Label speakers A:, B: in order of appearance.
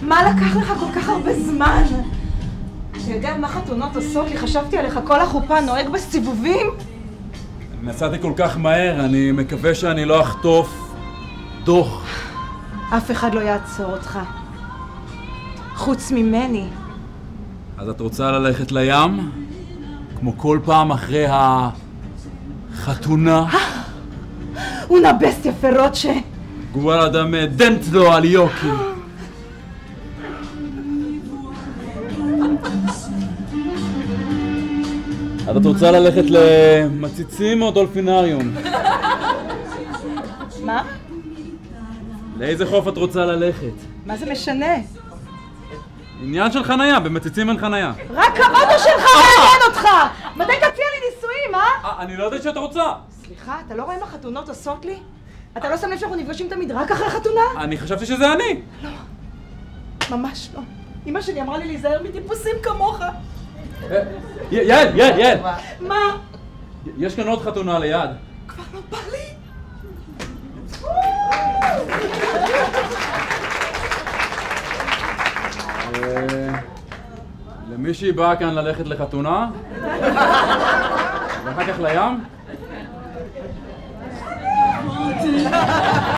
A: מה לקח לך כל כך הרבה זמן? אתה יודע מה חתונות עושות לי? חשבתי עליך כל החופה נוהג בסיבובים?
B: נסעתי כל כך מהר, אני מקווה שאני לא אחטוף דוח.
A: אף אחד לא יעצור אותך. חוץ ממני.
B: אז את רוצה ללכת לים? כמו כל פעם אחרי החתונה?
A: una bestia feroce.
B: Guarda me dentro agli occhi. אז את רוצה ללכת למציצים או דולפינריום?
A: מה?
B: לאיזה חוף את רוצה ללכת?
A: מה זה משנה?
B: עניין של חנייה, במציצים אין חנייה.
A: רק האוטו שלך מעניין אותך! מתי תציע לי נישואים, אה?
B: אני לא יודעת שאת רוצה.
A: סליחה, אתה לא רואה מה חתונות עושות לי? אתה לא שם לב שאנחנו נפגשים תמיד רק אחרי חתונה?
B: אני חשבתי שזה אני.
A: לא, ממש לא. אמא שלי אמרה לי להיזהר מטיפוסים כמוך.
B: יעל!
A: מה?
B: יש כאן עוד חתונה ליד.
A: כבר לא בא לי?
B: למישהי באה כאן ללכת לחתונה? ואחר כך לים?